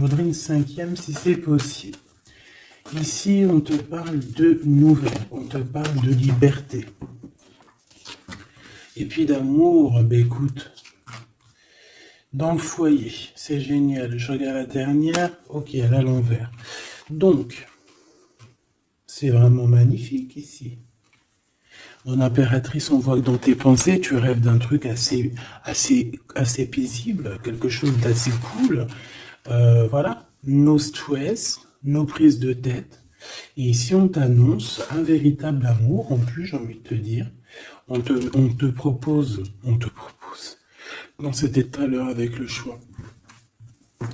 Je voudrais une cinquième si c'est possible. Ici, on te parle de nouvelles, on te parle de liberté. Et puis d'amour, ben écoute, dans le foyer, c'est génial. Je regarde la dernière, ok, elle est à l'envers. Donc, c'est vraiment magnifique ici. Mon impératrice, on voit que dans tes pensées, tu rêves d'un truc assez paisible, quelque chose d'assez cool. Voilà, no stress, no prise de tête. Et ici, on t'annonce un véritable amour. En plus, j'ai envie de te dire, on te propose, non, c'était tout à l'heure avec le choix.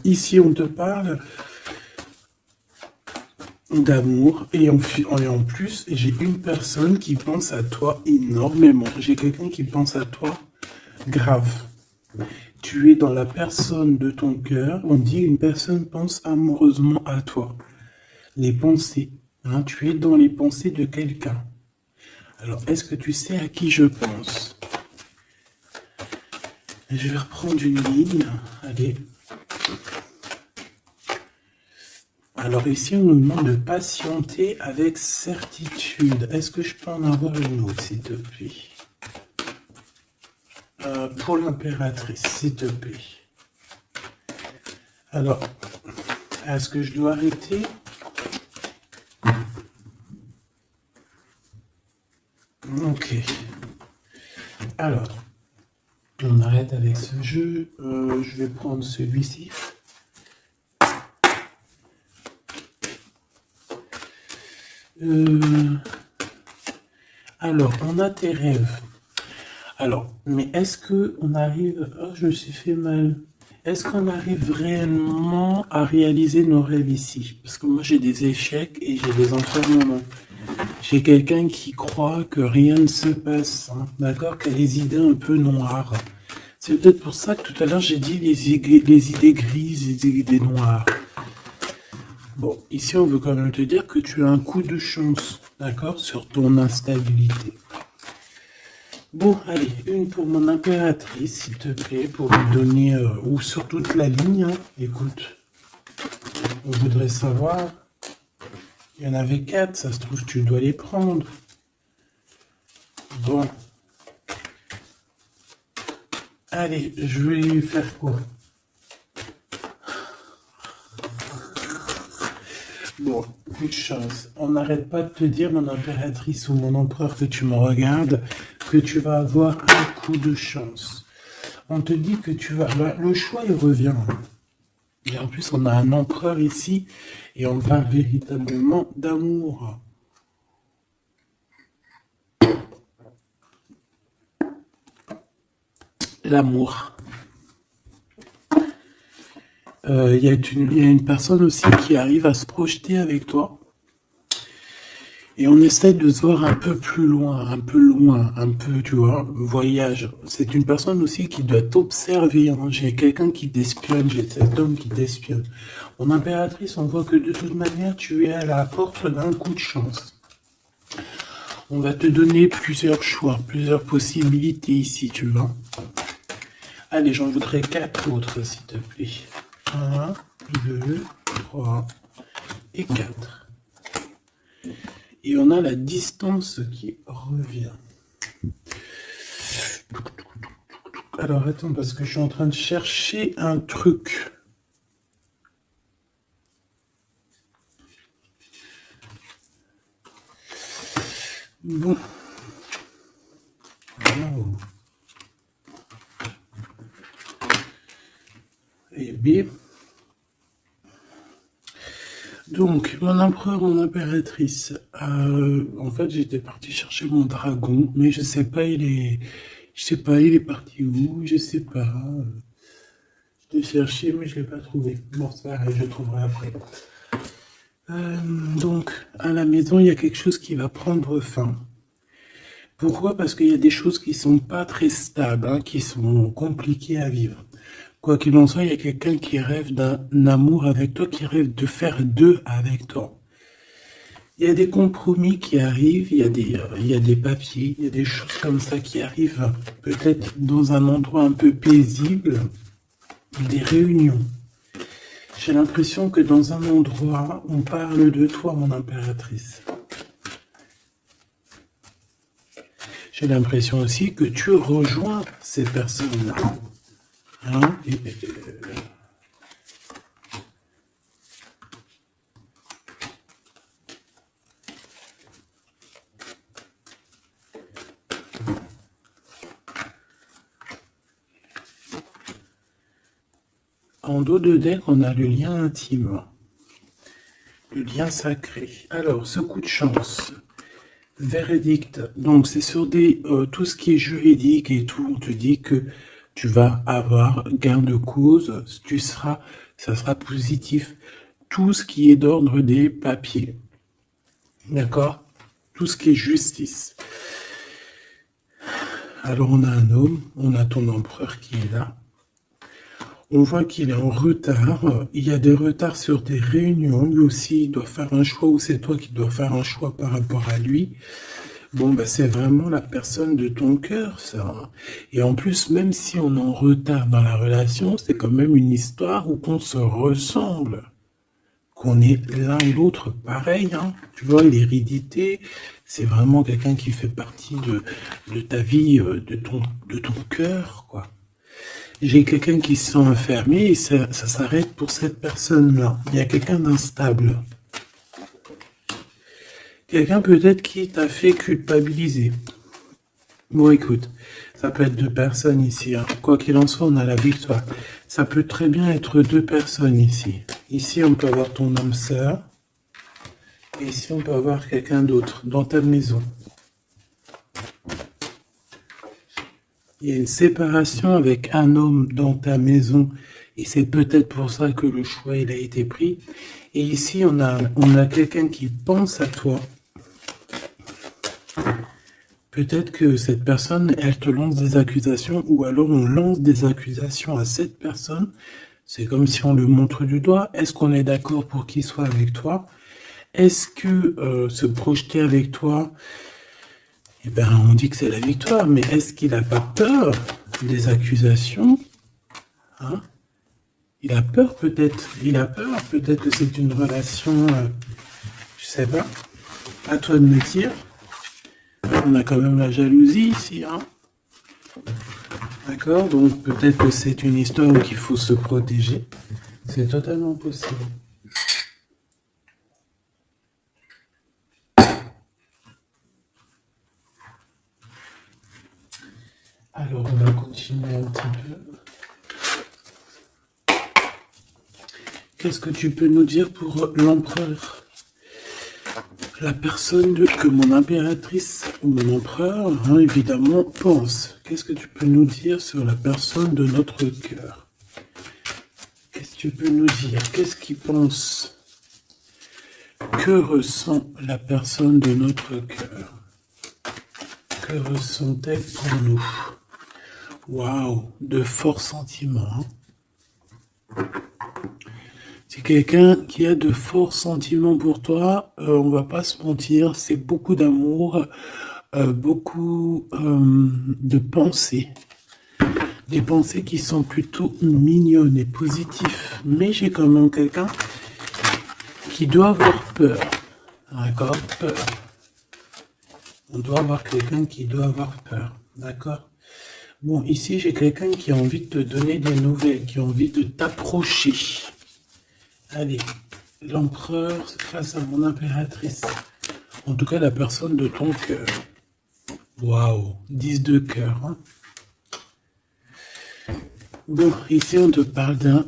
Ici, on te parle d'amour et en plus, j'ai une personne qui pense à toi énormément. J'ai quelqu'un qui pense à toi grave. Tu es dans la personne de ton cœur. On dit une personne pense amoureusement à toi. Les pensées. Hein, tu es dans les pensées de quelqu'un. Alors, est-ce que tu sais à qui je pense? Je vais reprendre une ligne. Allez. Alors ici, on nous demande de patienter avec certitude. Est-ce que je peux en avoir une autre, s'il te plaît? Pour l'impératrice, s'il te plaît. Alors, est-ce que je dois arrêter? Ok. Alors, on arrête avec ce jeu. Je vais prendre celui-ci. Alors, on a tes rêves. Alors, mais est-ce que on arrive... Oh, je me suis fait mal. Est-ce qu'on arrive réellement à réaliser nos rêves ici? Parce que moi, j'ai des échecs et j'ai des enfermements. J'ai quelqu'un qui croit que rien ne se passe, hein, d'accord? Qui a les idées un peu noires. C'est peut-être pour ça que tout à l'heure, j'ai dit les idées grises, les idées noires. Bon, ici, on veut quand même te dire que tu as un coup de chance, d'accord, sur ton instabilité. Bon, allez, une pour mon impératrice, s'il te plaît, pour lui donner, ou sur toute la ligne, hein. Écoute, on voudrait savoir, il y en avait 4, ça se trouve, tu dois les prendre. Bon. Allez, je vais lui faire quoi? Bon, une chance. On n'arrête pas de te dire, mon impératrice ou mon empereur, que tu me regardes, que tu vas avoir un coup de chance. On te dit que tu vas... Bah, le choix, il revient. Et en plus, on a un empereur ici, et on parle véritablement d'amour. L'amour. Il y a une personne aussi qui arrive à se projeter avec toi. Et on essaie de se voir un peu plus loin, un peu, tu vois, voyage. C'est une personne aussi qui doit t'observer, hein. J'ai quelqu'un qui t'espionne, j'ai cet homme qui t'espionne. Mon impératrice, on voit que de toute manière, tu es à la porte d'un coup de chance. On va te donner plusieurs choix, plusieurs possibilités ici, tu vois. Allez, j'en voudrais 4 autres, s'il te plaît. 1, 2, 3 et 4. Et on a la distance qui revient. Alors attends, parce que je suis en train de chercher un truc. Bon. Wow. Et bien. Donc, mon empereur, mon impératrice. En fait, j'étais parti chercher mon dragon, mais je sais pas, il est parti où, je sais pas. Je l'ai cherché, mais je l'ai pas trouvé. Bon, c'est pareil, je le trouverai après. Donc, à la maison, il y a quelque chose qui va prendre fin. Pourquoi? Parce qu'il y a des choses qui sont pas très stables, hein, qui sont compliquées à vivre. Quoi qu'il en soit, il y a quelqu'un qui rêve d'un amour avec toi, qui rêve de faire deux avec toi. Il y a des compromis qui arrivent, il y a des papiers, il y a des choses comme ça qui arrivent, peut-être dans un endroit un peu paisible, des réunions. J'ai l'impression que dans un endroit, on parle de toi, mon impératrice. J'ai l'impression aussi que tu rejoins ces personnes-là. Hein? En dos de deck, on a le lien intime, le lien sacré. Alors, ce coup de chance, verdict, donc c'est sur tout ce qui est juridique et tout, on te dit que tu vas avoir gain de cause, ça sera positif. Tout ce qui est d'ordre des papiers, d'accord? Tout ce qui est justice. Alors on a un homme, on a ton empereur qui est là. On voit qu'il est en retard, il y a des retards sur des réunions, lui aussi il doit faire un choix ou c'est toi qui dois faire un choix par rapport à lui. Bon, bah, c'est vraiment la personne de ton cœur, ça. Et en plus, même si on est en retard dans la relation, c'est quand même une histoire où on se ressemble, qu'on est l'un et l'autre pareil, hein. Tu vois, l'hérédité, c'est vraiment quelqu'un qui fait partie de ta vie, de ton cœur, quoi. J'ai quelqu'un qui se sent enfermé et ça s'arrête pour cette personne-là. Il y a quelqu'un d'instable. Quelqu'un peut-être qui t'a fait culpabiliser. Bon, écoute, ça peut être deux personnes ici, hein. Quoi qu'il en soit, on a la victoire. Ça peut très bien être deux personnes ici. Ici, on peut avoir ton âme sœur. Et ici, on peut avoir quelqu'un d'autre dans ta maison. Il y a une séparation avec un homme dans ta maison et c'est peut-être pour ça que le choix il a été pris. Et ici, on a quelqu'un qui pense à toi. Peut-être que cette personne, elle te lance des accusations ou alors on lance des accusations à cette personne. C'est comme si on le montre du doigt. Est-ce qu'on est d'accord pour qu'il soit avec toi? Est-ce que se projeter avec toi, eh ben, on dit que c'est la victoire, mais est-ce qu'il n'a pas peur des accusations, hein? Il a peur peut-être, peut-être que c'est une relation, je sais pas, à toi de me dire. On a quand même la jalousie ici, hein? D'accord, donc peut-être que c'est une histoire où il faut se protéger. C'est totalement possible. Alors, on va continuer un petit peu. Qu'est-ce que tu peux nous dire pour l'empereur? La personne que mon impératrice ou mon empereur, hein, évidemment, pense. Qu'est-ce que tu peux nous dire sur la personne de notre cœur? Qu'est-ce que tu peux nous dire? Qu'est-ce qu'il pense? Que ressent la personne de notre cœur? Que ressent-elle pour nous? Waouh, de forts sentiments. C'est quelqu'un qui a de forts sentiments pour toi, on va pas se mentir, c'est beaucoup d'amour, beaucoup de pensées. Des pensées qui sont plutôt mignonnes et positives. Mais j'ai quand même quelqu'un qui doit avoir peur. D'accord? Peur. On doit avoir quelqu'un qui doit avoir peur. D'accord? Bon, ici, j'ai quelqu'un qui a envie de te donner des nouvelles, qui a envie de t'approcher. Allez, l'empereur face à mon impératrice. En tout cas, la personne de ton cœur. Waouh, 10 de cœur. Hein. Bon, ici, on te parle d'un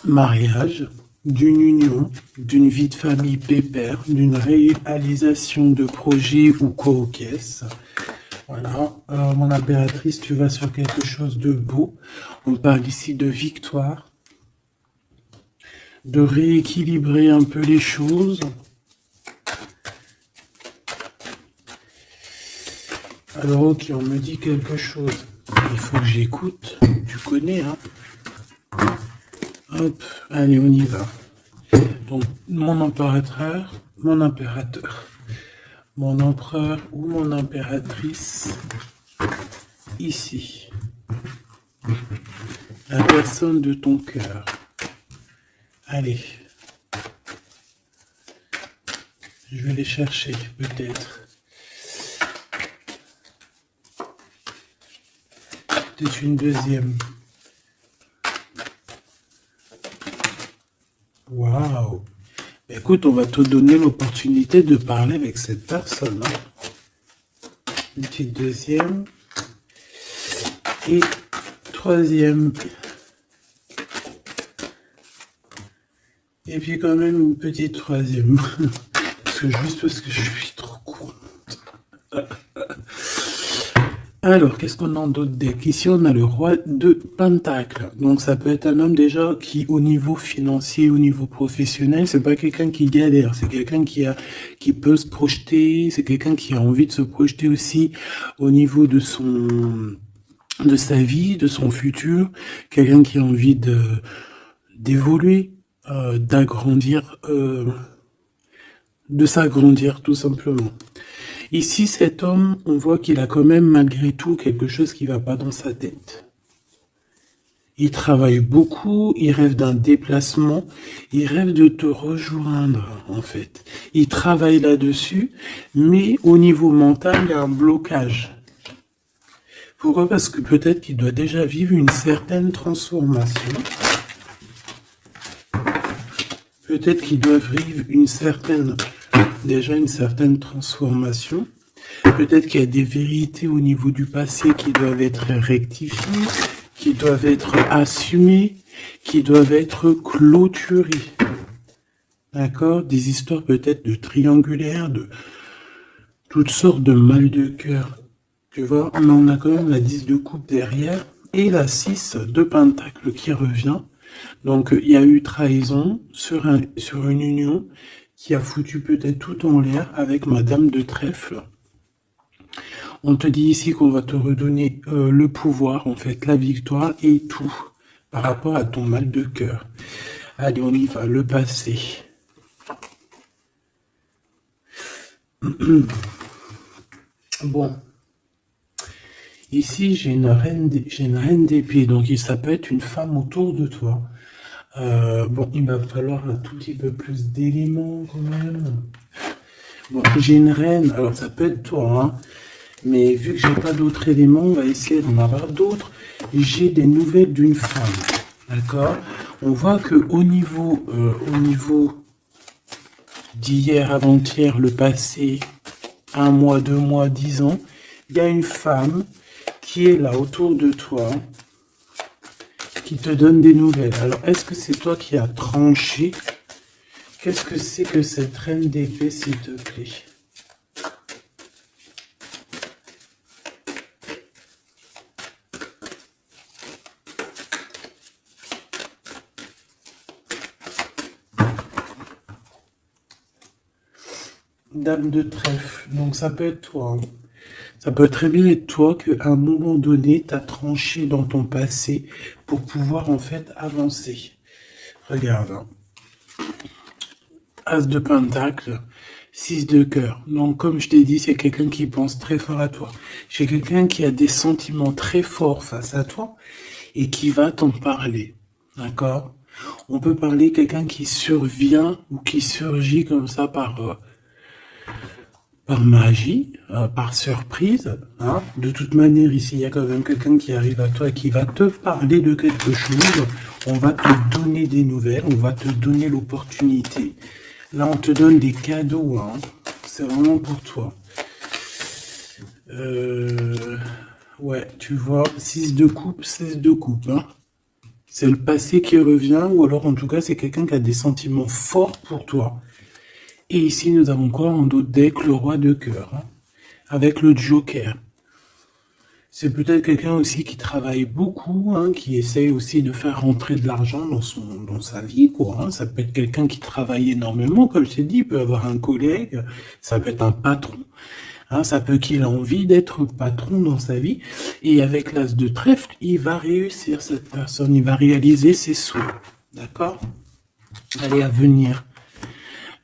mariage, d'une union, d'une vie de famille pépère, d'une réalisation de projets ou co-caisse. Voilà, mon impératrice, tu vas sur quelque chose de beau. On parle ici de victoire, de rééquilibrer un peu les choses. Alors ok, on me dit quelque chose. Il faut que j'écoute. Tu connais, hein? Hop, allez, on y va. Donc, mon impérateur, mon empereur ou mon impératrice, ici. La personne de ton cœur. Allez, je vais les chercher, peut-être. Peut-être une deuxième. Waouh! Écoute, on va te donner l'opportunité de parler avec cette personne. Hein. Une petite deuxième. Et troisième. Et puis quand même une petite troisième. Juste parce que je suis trop courante. Alors, qu'est-ce qu'on a d'autre deck? Ici, on a le roi de Pentacle. Donc, ça peut être un homme déjà qui, au niveau financier, au niveau professionnel, c'est pas quelqu'un qui galère. C'est quelqu'un qui peut se projeter. C'est quelqu'un qui a envie de se projeter aussi au niveau de sa vie, de son futur. Quelqu'un qui a envie d'évoluer, d'agrandir, de s'agrandir, tout simplement. Ici, cet homme, on voit qu'il a quand même malgré tout quelque chose qui va pas dans sa tête. Il travaille beaucoup, il rêve d'un déplacement, il rêve de te rejoindre, en fait. Il travaille là-dessus, mais au niveau mental, il y a un blocage. Pourquoi? Parce que peut-être qu'il doit déjà vivre une certaine transformation. Peut-être qu'il doit vivre une certaine transformation. Peut-être qu'il y a des vérités au niveau du passé qui doivent être rectifiées, qui doivent être assumées, qui doivent être clôturées. D'accord? Des histoires peut-être de triangulaires, de toutes sortes de mal de cœur. Tu vois, mais on a quand même la 10 de coupe derrière et la 6 de pentacle qui revient. Donc, il y a eu trahison sur une union qui a foutu peut-être tout en l'air avec Madame de Trèfle. On te dit ici qu'on va te redonner le pouvoir, en fait, la victoire et tout par rapport à ton mal de cœur. Allez, on y va, le passé. Bon. Ici, j'ai une reine d'épée, donc ça peut être une femme autour de toi. Bon, il va falloir un tout petit peu plus d'éléments quand même. Bon, j'ai une reine, alors ça peut être toi, hein, mais vu que j'ai pas d'autres éléments, on va essayer d'en avoir d'autres. J'ai des nouvelles d'une femme, d'accord? On voit que au niveau d'hier, avant-hier, le passé, 1 mois, 2 mois, 10 ans, il y a une femme qui est là autour de toi, qui te donne des nouvelles. Alors, est-ce que c'est toi qui as tranché? Qu'est-ce que c'est que cette reine d'épée, s'il te plaît? Dame de trèfle. Donc, ça peut être toi. Hein. Ça peut très bien être toi qu'à un moment donné, tu as tranché dans ton passé pour pouvoir en fait avancer. Regarde. Hein. As de pentacle, 6 de cœur. Donc comme je t'ai dit, c'est quelqu'un qui pense très fort à toi. C'est quelqu'un qui a des sentiments très forts face à toi et qui va t'en parler. D'accord? On peut parler quelqu'un qui survient ou qui surgit comme ça par magie, par surprise. Hein. De toute manière, ici, il y a quand même quelqu'un qui arrive à toi et qui va te parler de quelque chose. On va te donner des nouvelles, on va te donner l'opportunité. Là, on te donne des cadeaux. Hein. C'est vraiment pour toi. Ouais, tu vois, 6 de coupe, 16 de coupe. Hein. C'est le passé qui revient, ou alors en tout cas, c'est quelqu'un qui a des sentiments forts pour toi. Et ici, nous avons quoi en d'autres deck? Le roi de cœur, hein, avec le joker. C'est peut-être quelqu'un aussi qui travaille beaucoup, hein, qui essaye aussi de faire rentrer de l'argent dans sa vie, quoi. Hein. Ça peut être quelqu'un qui travaille énormément, comme je t'ai dit, il peut avoir un collègue, ça peut être un patron. Hein, ça peut qu'il a envie d'être patron dans sa vie. Et avec l'as de trèfle, il va réussir, cette personne, il va réaliser ses souhaits. D'accord? Allez, à venir.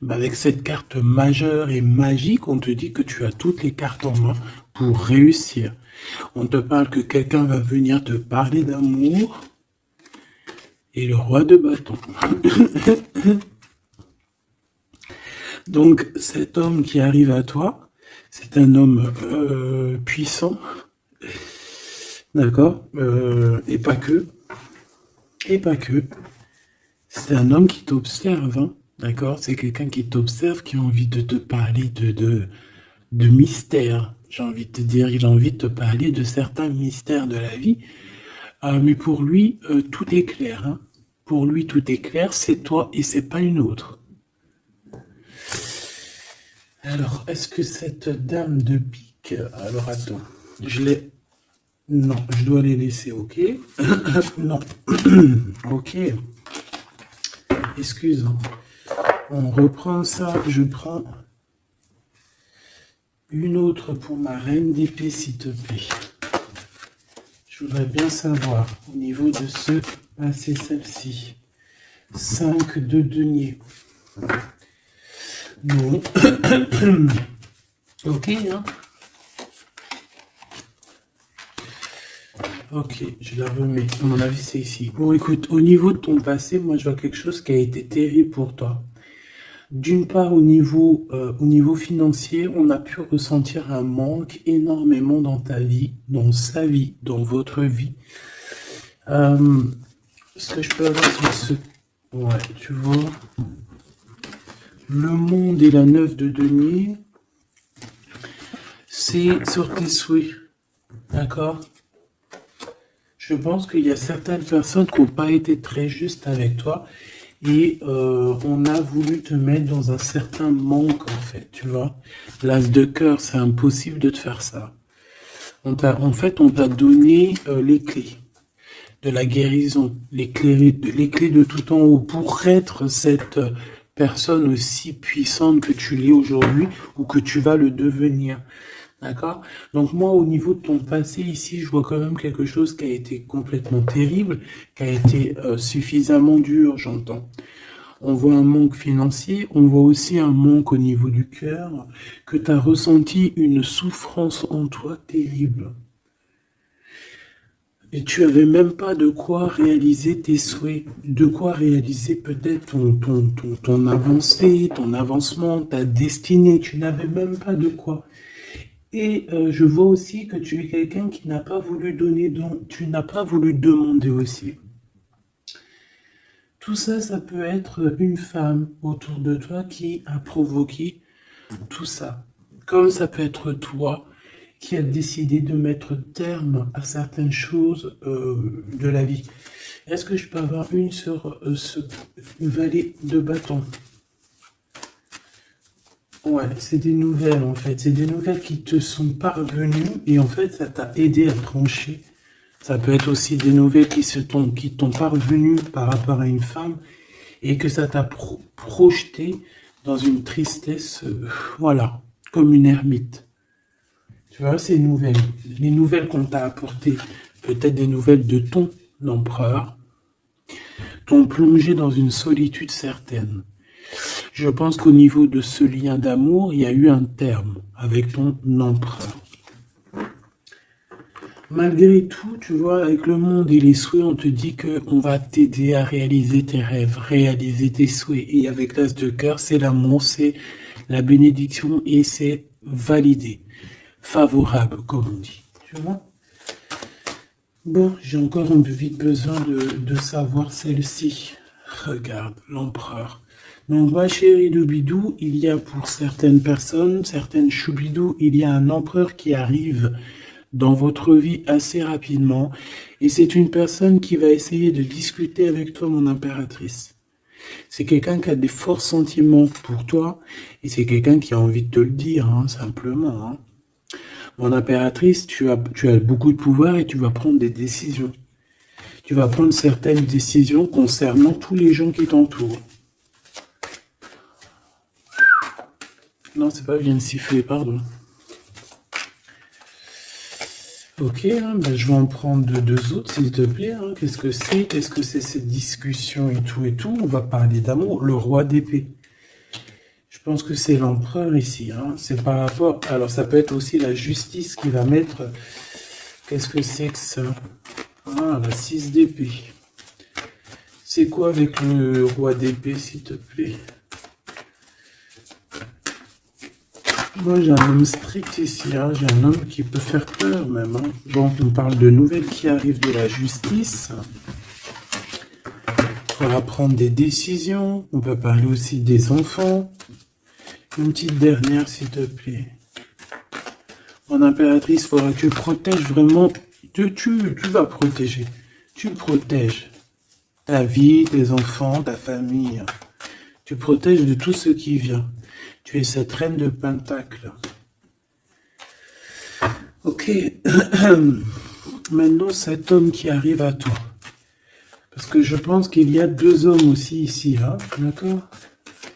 Avec cette carte majeure et magique, on te dit que tu as toutes les cartes en main pour réussir. On te parle que quelqu'un va venir te parler d'amour et le roi de bâton. Donc, cet homme qui arrive à toi, c'est un homme puissant, d'accord, et pas que, c'est un homme qui t'observe, hein, d'accord, c'est quelqu'un qui t'observe, qui a envie de te parler de mystères, j'ai envie de te dire, il a envie de te parler de certains mystères de la vie, mais pour lui, tout est clair, hein. Pour lui, tout est clair, c'est toi et c'est pas une autre. Alors, est-ce que cette dame de pique... Alors, attends. Je l'ai... Non, je dois les laisser, ok. Non. Ok. Excuse. On reprend ça. Je prends une autre pour ma reine d'épée, s'il te plaît. Je voudrais bien savoir, au niveau de ce... Ah, c'est celle-ci. 5 de denier. Non. Ok, hein. Ok, je la remets. À mon avis, c'est ici. Bon, écoute, au niveau de ton passé, moi, je vois quelque chose qui a été terrible pour toi. D'une part, au niveau financier, on a pu ressentir un manque énormément dans ta vie, dans sa vie, dans votre vie. Ce que je peux avoir sur ce... Ouais, tu vois... Le monde et la 9 de denier, c'est sur tes souhaits, d'accord? Je pense qu'il y a certaines personnes qui n'ont pas été très justes avec toi et on a voulu te mettre dans un certain manque, en fait, tu vois? L'as de cœur, c'est impossible de te faire ça. On t'a donné les clés de la guérison, les clés de tout en haut pour être cette... personne aussi puissante que tu l'es aujourd'hui ou que tu vas le devenir. D'accord? Donc moi, au niveau de ton passé ici, je vois quand même quelque chose qui a été complètement terrible, qui a été suffisamment dur, j'entends. On voit un manque financier, on voit aussi un manque au niveau du cœur, que tu as ressenti une souffrance en toi terrible. Et tu avais même pas de quoi réaliser tes souhaits, de quoi réaliser peut-être ton avancée, ton avancement, ta destinée, tu n'avais même pas de quoi. Et je vois aussi que tu es quelqu'un qui n'a pas voulu donner, donc tu n'as pas voulu demander aussi. Tout ça, ça peut être une femme autour de toi qui a provoqué tout ça. Comme ça peut être toi qui a décidé de mettre terme à certaines choses de la vie. Est-ce que je peux avoir une sur ce valet de bâton? Ouais, c'est des nouvelles en fait. C'est des nouvelles qui te sont parvenues et en fait, ça t'a aidé à trancher. Ça peut être aussi des nouvelles qui t'ont parvenues par rapport à une femme et que ça t'a projeté dans une tristesse, voilà, comme une ermite. Tu vois, ces nouvelles, les nouvelles qu'on t'a apportées, peut-être des nouvelles de ton empereur, t'ont plongé dans une solitude certaine. Je pense qu'au niveau de ce lien d'amour, il y a eu un terme avec ton empereur. Malgré tout, tu vois, avec le monde et les souhaits, on te dit qu'on va t'aider à réaliser tes rêves, réaliser tes souhaits. Et avec l'as de cœur, c'est l'amour, c'est la bénédiction et c'est validé. Favorable, comme on dit. Tu vois? Bon, j'ai encore un peu vite besoin de savoir celle-ci. Regarde, l'empereur. Donc, ma chérie Doubidou, il y a pour certaines personnes, certaines choubidou, il y a un empereur qui arrive dans votre vie assez rapidement. Et c'est une personne qui va essayer de discuter avec toi, mon impératrice. C'est quelqu'un qui a des forts sentiments pour toi. Et c'est quelqu'un qui a envie de te le dire, hein, simplement. Hein. Mon impératrice, tu as beaucoup de pouvoir et tu vas prendre des décisions. Tu vas prendre certaines décisions concernant tous les gens qui t'entourent. Non, c'est pas bien de siffler, pardon. Ok, hein, ben je vais en prendre deux autres, s'il te plaît. Hein. Qu'est-ce que c'est? Qu'est-ce que c'est cette discussion et tout et tout? On va parler d'amour. Le roi d'épée. Je pense que c'est l'empereur ici. Hein. C'est par rapport... Alors, ça peut être aussi la justice qui va mettre... Qu'est-ce que c'est que ça? Ah, la 6 d'épée. C'est quoi avec le roi d'épée, s'il te plaît? Moi, j'ai un homme strict ici, hein. J'ai un homme qui peut faire peur, même. Hein. Bon, on parle de nouvelles qui arrivent de la justice. On va prendre des décisions. On peut parler aussi des enfants. Une petite dernière, s'il te plaît. Mon impératrice, il faudra que tu protèges vraiment. Tu vas protéger. Tu protèges ta vie, tes enfants, ta famille. Tu protèges de tout ce qui vient. Tu es cette reine de Pentacle. Ok. Maintenant, cet homme qui arrive à toi. Parce que je pense qu'il y a deux hommes aussi ici. Hein, d'accord?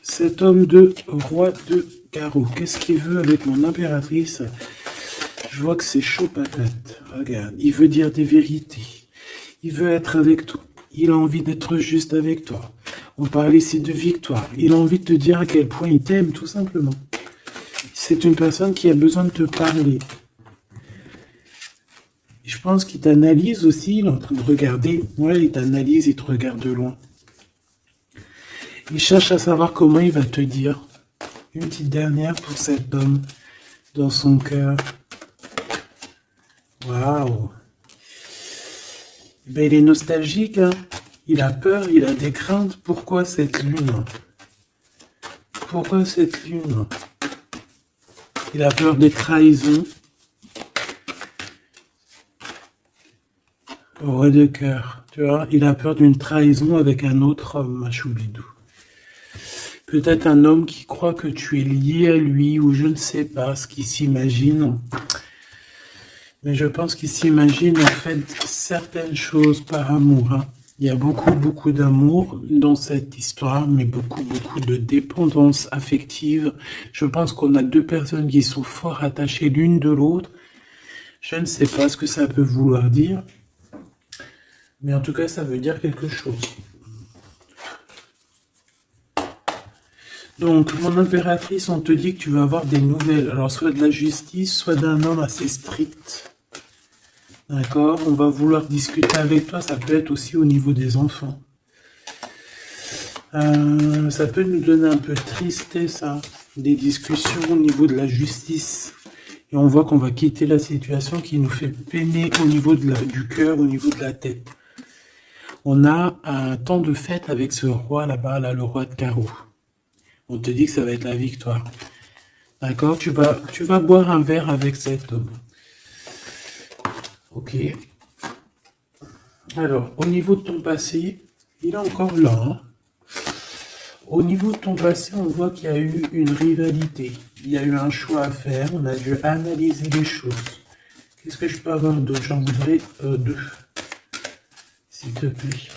Cet homme de roi de carreau. Qu'est-ce qu'il veut avec mon impératrice? Je vois que c'est chaud patate. Regarde, il veut dire des vérités. Il veut être avec toi. Il a envie d'être juste avec toi. On parle ici de victoire. Il a envie de te dire à quel point il t'aime, tout simplement. C'est une personne qui a besoin de te parler. Je pense qu'il t'analyse aussi. Il est en train de regarder. Ouais, il t'analyse, il te regarde de loin. Il cherche à savoir comment il va te dire. Une petite dernière pour cet homme dans son cœur. Waouh! Ben, il est nostalgique, hein? Il a peur, il a des craintes. Pourquoi cette lune? Pourquoi cette lune? Il a peur des trahisons. Roi de cœur, tu vois? Il a peur d'une trahison avec un autre homme, Machoubidou. Peut-être un homme qui croit que tu es lié à lui, ou je ne sais pas ce qu'il s'imagine. Mais je pense qu'il s'imagine en fait certaines choses par amour. Hein. Il y a beaucoup d'amour dans cette histoire, mais beaucoup de dépendance affective. Je pense qu'on a deux personnes qui sont fort attachées l'une de l'autre. Je ne sais pas ce que ça peut vouloir dire, mais en tout cas, ça veut dire quelque chose. Donc, mon impératrice, on te dit que tu vas avoir des nouvelles. Alors, soit de la justice, soit d'un homme assez strict. D'accord? On va vouloir discuter avec toi. Ça peut être aussi au niveau des enfants. Ça peut nous donner un peu de tristesse, hein, des discussions au niveau de la justice. Et on voit qu'on va quitter la situation qui nous fait peiner au niveau du cœur, au niveau de la tête. On a un temps de fête avec ce roi là-bas, là, le roi de carreau. On te dit que ça va être la victoire. D'accord? Tu vas boire un verre avec cet homme. Ok. Alors, au niveau de ton passé, il est encore là. Hein? Au niveau de ton passé, on voit qu'il y a eu une rivalité. Il y a eu un choix à faire. On a dû analyser les choses. Qu'est-ce que je peux avoir d'autre? J'en voudrais deux. S'il te plaît.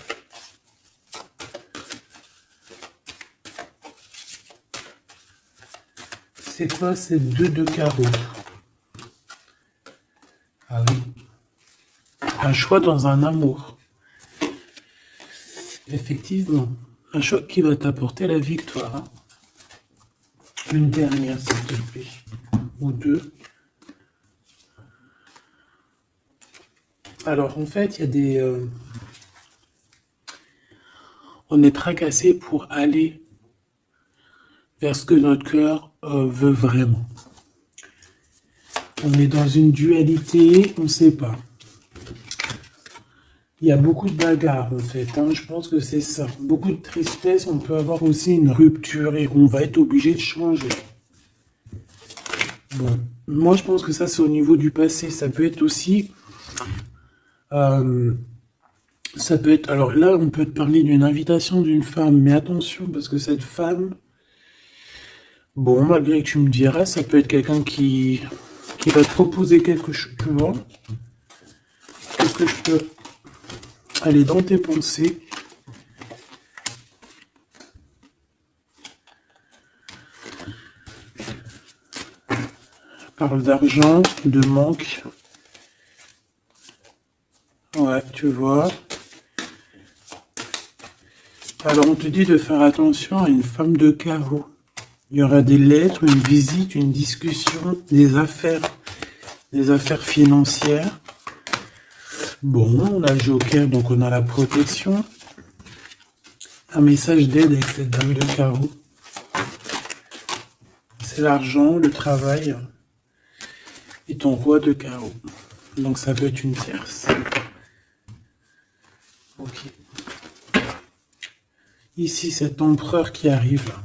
C'est quoi ces deux de carreau? Ah oui. Un choix dans un amour. Effectivement. Un choix qui va t'apporter la victoire. Hein. Une dernière, s'il te plaît. Ou deux. Alors, en fait, il y a des... on est tracassé pour aller vers ce que notre cœur veut vraiment. On est dans une dualité, on ne sait pas. Il y a beaucoup de bagarres en fait, hein. Je pense que c'est ça. Beaucoup de tristesse, on peut avoir aussi une rupture et on va être obligé de changer. Bon, moi je pense que ça c'est au niveau du passé. Ça peut être aussi... ça peut être... Alors là, on peut te parler d'une invitation d'une femme, mais attention parce que cette femme... Bon, malgré que tu me diras, ça peut être quelqu'un qui va te proposer quelque chose, tu vois. Qu'est-ce que je peux aller dans tes pensées? Parle d'argent, de manque. Ouais, tu vois. Alors, on te dit de faire attention à une femme de carreau. Il y aura des lettres, une visite, une discussion, des affaires financières. Bon, on a le joker, donc on a la protection. un message d'aide avec cette dame de carreau. C'est l'argent, le travail et ton roi de carreau. Donc ça peut être une tierce. Ok. Ici, cet empereur qui arrive là.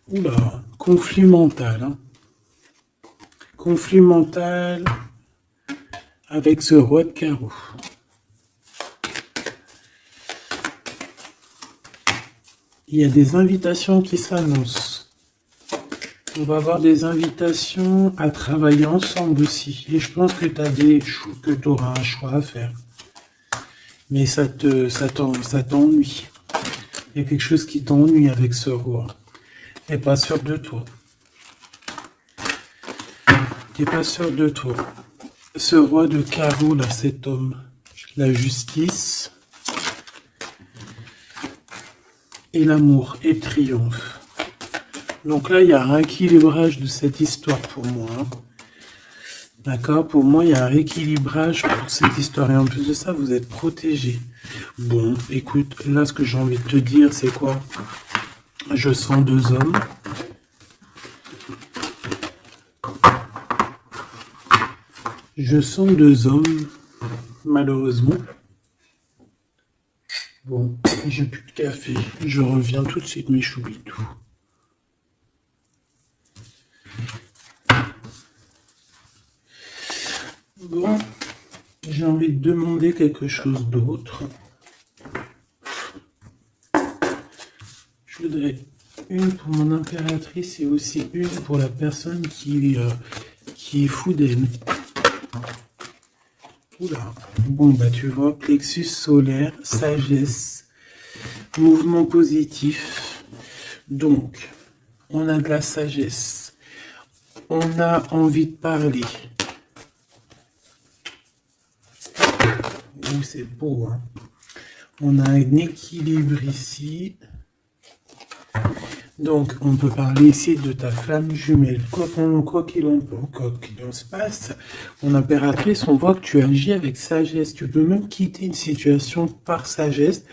Oula, conflit mental. Hein. Conflit mental avec ce roi de carreau. Il y a des invitations qui s'annoncent. On va avoir des invitations à travailler ensemble aussi. Et je pense que tu auras un choix à faire. Mais ça t'ennuie. Il y a quelque chose qui t'ennuie avec ce roi. T'es pas sûr de toi. T'es pas sûr de toi. Ce roi de carreau, là, cet homme. La justice. Et l'amour et le triomphe. Donc là, il y a un rééquilibrage de cette histoire pour moi. Hein. D'accord? Pour moi, il y a un rééquilibrage pour cette histoire. Et en plus de ça, vous êtes protégés. Bon, écoute, là, ce que j'ai envie de te dire, c'est quoi? Je sens deux hommes. Je sens deux hommes, malheureusement. Bon, j'ai plus de café. Je reviens tout de suite, mes choubitous. Bon, j'ai envie de demander quelque chose d'autre. Je voudrais une pour mon impératrice et aussi une pour la personne qui est fou d'elle. Oula. Bon, bah tu vois, plexus solaire, sagesse, mouvement positif. Donc, on a de la sagesse. On a envie de parler. Oh, c'est beau, hein. On a un équilibre ici. Donc, on peut parler ici de ta flamme jumelle. Quoi qu'il en se passe, mon impératrice, on voit que tu agis avec sagesse. Tu peux même quitter une situation par sagesse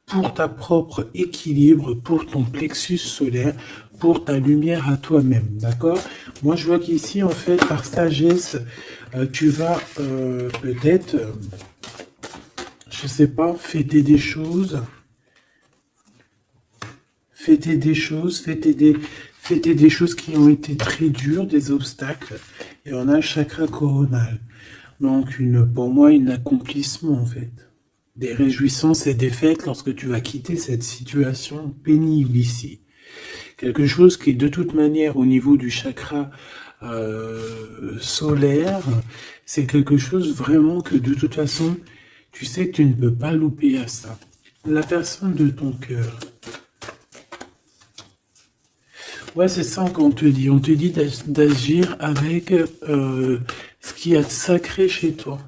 pour ta propre équilibre, pour ton plexus solaire, pour ta lumière à toi-même. D'accord? Moi, je vois qu'ici, en fait, par sagesse, tu vas peut-être, je sais pas, fêter des choses. Fêter des choses qui ont été très dures, des obstacles. Et on a le chakra coronal. Donc, pour moi, un accomplissement, en fait. Des réjouissances et des fêtes lorsque tu vas quitter cette situation pénible ici. Quelque chose qui, de toute manière, au niveau du chakra solaire, c'est quelque chose vraiment que, de toute façon, tu sais que tu ne peux pas louper à ça. La personne de ton cœur. Ouais, c'est ça qu'on te dit. On te dit d'agir avec ce qu'il y a de sacré chez toi.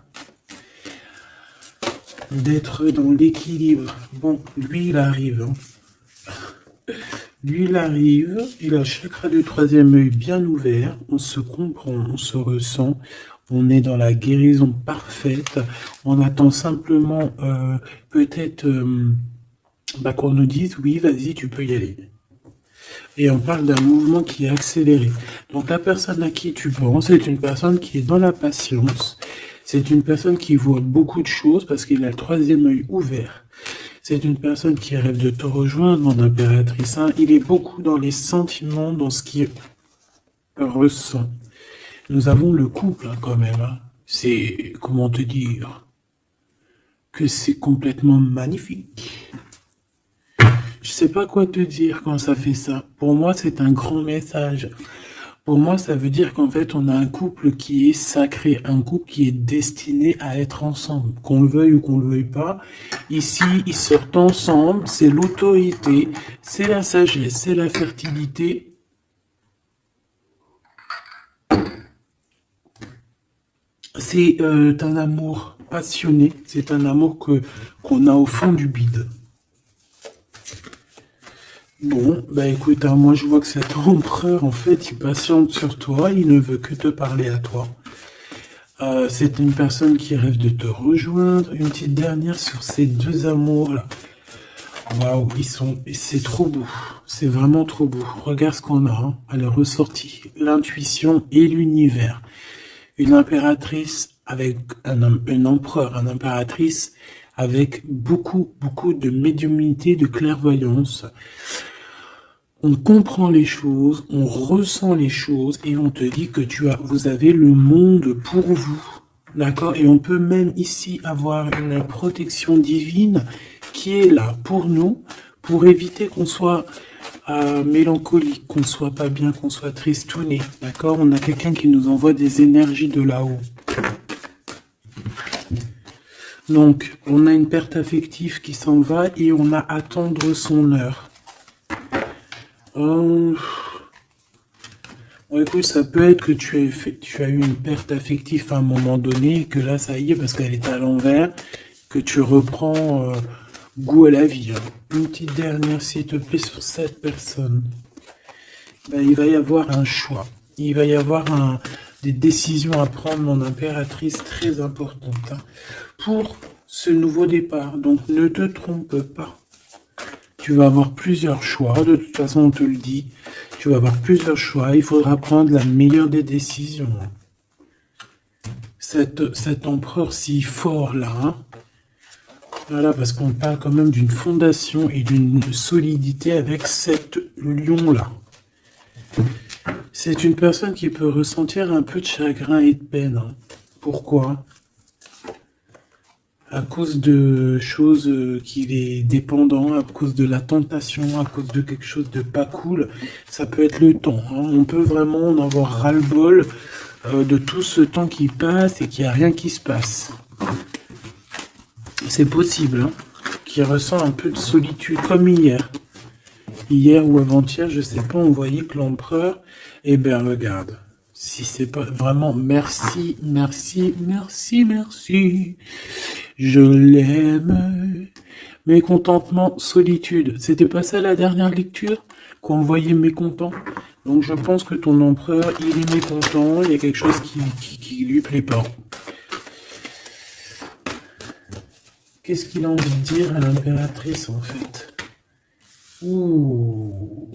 D'être dans l'équilibre. Bon, lui, il arrive. Hein. Lui, il arrive. Il a le chakra du troisième œil bien ouvert. On se comprend, on se ressent. On est dans la guérison parfaite. On attend simplement peut-être qu'on nous dise, oui, vas-y, tu peux y aller. Et on parle d'un mouvement qui est accéléré. Donc la personne à qui tu penses, c'est une personne qui est dans la patience. C'est une personne qui voit beaucoup de choses parce qu'il a le troisième œil ouvert. C'est une personne qui rêve de te rejoindre, mon impératrice. Hein. Il est beaucoup dans les sentiments, dans ce qu'il ressent. Nous avons le couple hein, quand même. Hein. C'est, comment te dire, que c'est complètement magnifique. Je sais pas quoi te dire quand ça fait ça. Pour moi, c'est un grand message. Pour moi, ça veut dire qu'en fait, on a un couple qui est sacré, un couple qui est destiné à être ensemble. Qu'on le veuille ou qu'on le veuille pas, ici, ils sortent ensemble, c'est l'autorité, c'est la sagesse, c'est la fertilité. C'est un amour passionné, c'est un amour qu'on a au fond du bide. Bon, bah écoute, hein, moi je vois que cet empereur, en fait, il patiente sur toi, il ne veut que te parler à toi. C'est une personne qui rêve de te rejoindre. Une petite dernière sur ces deux amours-là. Waouh, c'est trop beau. C'est vraiment trop beau. Regarde ce qu'on a, hein. Elle est ressortie. L'intuition et l'univers. Une impératrice avec un empereur, une impératrice avec beaucoup, beaucoup de médiumnité, de clairvoyance. On comprend les choses, on ressent les choses et on te dit que vous avez le monde pour vous. D'accord? Et on peut même ici avoir une protection divine qui est là pour nous, pour éviter qu'on soit mélancolique, qu'on soit pas bien, qu'on soit tristouné. D'accord? On a quelqu'un qui nous envoie des énergies de là-haut. Donc, on a une perte affective qui s'en va et on a attendre son heure. Bon, écoute, ça peut être que tu as eu une perte affective à un moment donné et que là, ça y est, parce qu'elle est à l'envers, que tu reprends goût à la vie. Hein. Une petite dernière, s'il te plaît, sur cette personne. Ben, il va y avoir un choix. Il va y avoir des décisions à prendre, mon impératrice, très importantes. Hein, pour ce nouveau départ. Donc, ne te trompe pas. Tu vas avoir plusieurs choix, de toute façon on te le dit, tu vas avoir plusieurs choix, il faudra prendre la meilleure des décisions. Cet empereur si fort là, hein, voilà, parce qu'on parle quand même d'une fondation et d'une solidité avec cet lion là. C'est une personne qui peut ressentir un peu de chagrin et de peine. Hein. Pourquoi ? À cause de choses qu'il est dépendant, à cause de la tentation, à cause de quelque chose de pas cool, ça peut être le temps. Hein. On peut vraiment en avoir ras-le-bol de tout ce temps qui passe et qu'il n'y a rien qui se passe. C'est possible, hein, qu'il ressent un peu de solitude, comme hier. Hier ou avant-hier, je sais pas, on voyait que l'empereur, eh bien regarde, si c'est pas vraiment merci, merci, merci, merci. Je l'aime. Mécontentement, solitude. C'était pas ça la dernière lecture? Qu'on le voyait mécontent. Donc je pense que ton empereur, il est mécontent, il y a quelque chose qui lui plaît pas. Qu'est-ce qu'il a envie de dire à l'impératrice en fait? Ouh.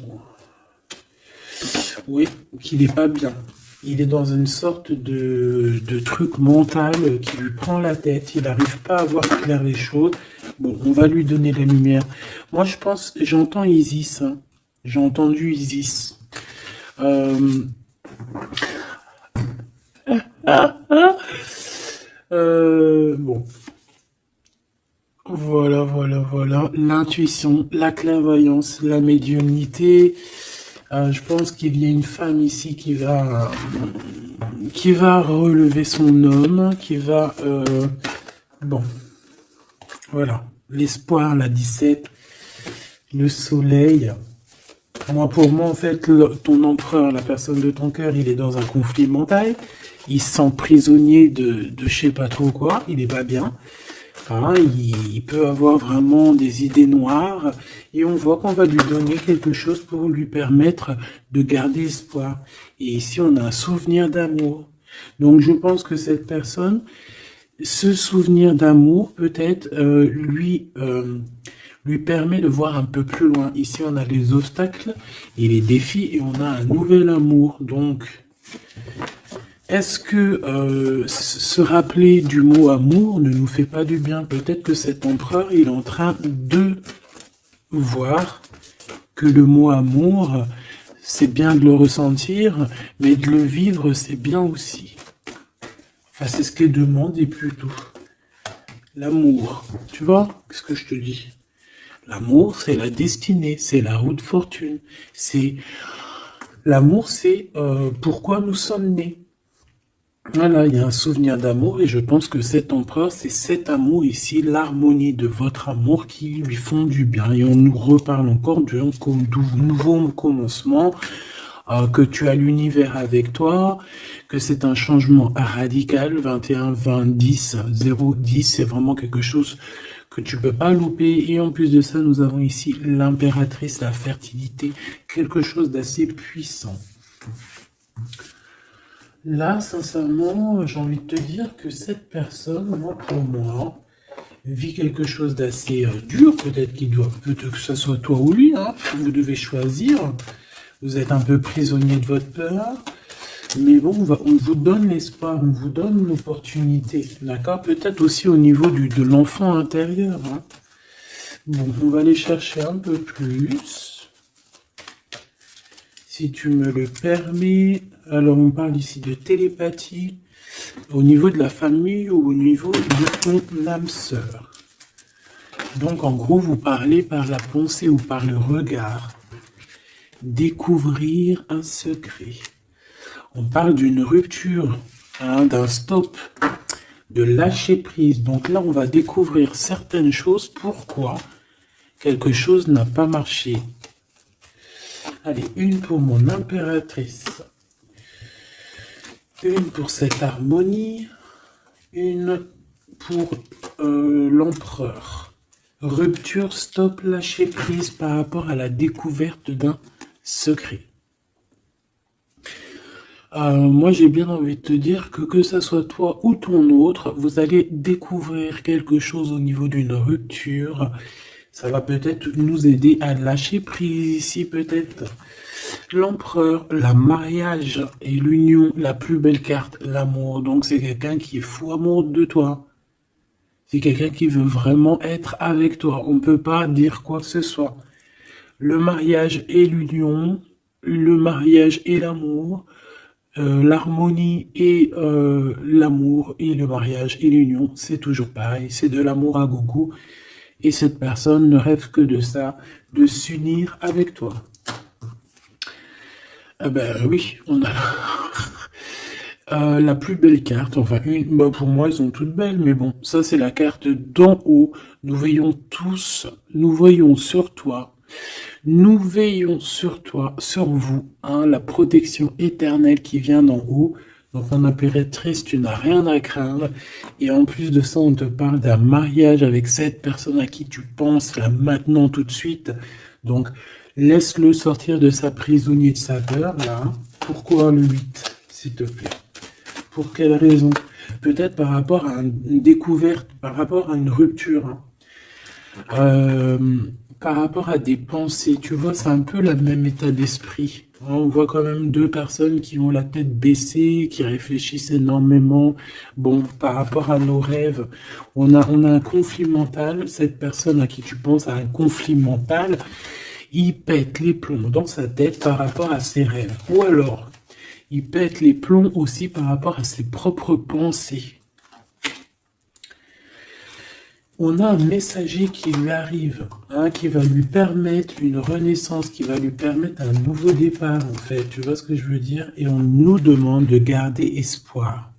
Oui, qu'il est pas bien. Il est dans une sorte de truc mental qui lui prend la tête. Il n'arrive pas à voir clair les choses. Bon, on va lui donner la lumière. Moi, je pense, j'entends Isis. Hein. J'ai entendu Isis. Bon. Voilà, voilà, voilà. L'intuition, la clairvoyance, la médiumnité. Je pense qu'il y a une femme ici qui va relever son homme, qui va... bon, voilà. L'espoir, la 17, le soleil. Pour moi, en fait, ton empereur, la personne de ton cœur, il est dans un conflit mental. Il se sent prisonnier de je sais pas trop quoi. Il n'est pas bien. Hein, il peut avoir vraiment des idées noires et on voit qu'on va lui donner quelque chose pour lui permettre de garder espoir. Et ici, on a un souvenir d'amour. Donc, je pense que cette personne, ce souvenir d'amour, peut-être, lui permet de voir un peu plus loin. Ici, on a les obstacles et les défis et on a un nouvel amour. Donc, est-ce que se rappeler du mot amour ne nous fait pas du bien? Peut-être que cet empereur, il est en train de voir que le mot amour, c'est bien de le ressentir, mais de le vivre, c'est bien aussi. Enfin, c'est ce qu'est demandé plutôt. L'amour, tu vois ce que je te dis? L'amour, c'est la destinée, c'est la roue de fortune. L'amour, c'est pourquoi nous sommes nés. Voilà, il y a un souvenir d'amour et je pense que cet empereur, c'est cet amour ici, l'harmonie de votre amour qui lui font du bien. Et on nous reparle encore d'un nouveau commencement, que tu as l'univers avec toi, que c'est un changement radical, 21, 20, 10, 0, 10, c'est vraiment quelque chose que tu peux pas louper. Et en plus de ça, nous avons ici l'impératrice, la fertilité, quelque chose d'assez puissant. Là, sincèrement, j'ai envie de te dire que cette personne, pour moi, vit quelque chose d'assez dur, peut-être peut-être que ce soit toi ou lui, hein, vous devez choisir, vous êtes un peu prisonnier de votre peur, mais bon, on vous donne l'espoir, on vous donne l'opportunité, d'accord? Peut-être aussi au niveau de l'enfant intérieur, hein. Bon, on va aller chercher un peu plus, si tu me le permets. Alors, on parle ici de télépathie, au niveau de la famille ou au niveau de ton âme sœur. Donc, en gros, vous parlez par la pensée ou par le regard. Découvrir un secret. On parle d'une rupture, hein, d'un stop, de lâcher prise. Donc là, on va découvrir certaines choses. Pourquoi quelque chose n'a pas marché. Allez, une pour mon impératrice. Une pour cette harmonie. Une pour l'empereur. Rupture, stop, lâcher prise par rapport à la découverte d'un secret. Moi, j'ai bien envie de te dire que ça soit toi ou ton autre, vous allez découvrir quelque chose au niveau d'une rupture. Ça va peut-être nous aider à lâcher prise ici, peut-être. L'empereur, la mariage et l'union, la plus belle carte, l'amour. Donc, c'est quelqu'un qui est fou amoureux de toi. C'est quelqu'un qui veut vraiment être avec toi. On ne peut pas dire quoi que ce soit. Le mariage et l'union, le mariage et l'amour, l'harmonie et l'amour et le mariage et l'union, c'est toujours pareil. C'est de l'amour à gogo. Et cette personne ne rêve que de ça, de s'unir avec toi. Ah ben oui, on a la plus belle carte, enfin bah pour moi elles sont toutes belles, mais bon, ça c'est la carte d'en haut. Nous veillons tous, nous voyons sur toi, nous veillons sur toi, sur vous, hein, la protection éternelle qui vient d'en haut. Donc en impératrice, tu n'as rien à craindre. Et en plus de ça, on te parle d'un mariage avec cette personne à qui tu penses là maintenant tout de suite. Donc laisse-le sortir de sa prisonnier de sa peur là. Pourquoi le 8, s'il te plaît? Pour quelle raison? Peut-être par rapport à une découverte, par rapport à une rupture. Par rapport à des pensées, tu vois, c'est un peu le même état d'esprit. On voit quand même deux personnes qui ont la tête baissée, qui réfléchissent énormément. Bon, par rapport à nos rêves, on a un conflit mental. Cette personne à qui tu penses a un conflit mental. Il pète les plombs dans sa tête par rapport à ses rêves. Ou alors, il pète les plombs aussi par rapport à ses propres pensées. On a un messager qui lui arrive, hein, qui va lui permettre une renaissance, qui va lui permettre un nouveau départ, en fait. Tu vois ce que je veux dire? Et on nous demande de garder espoir.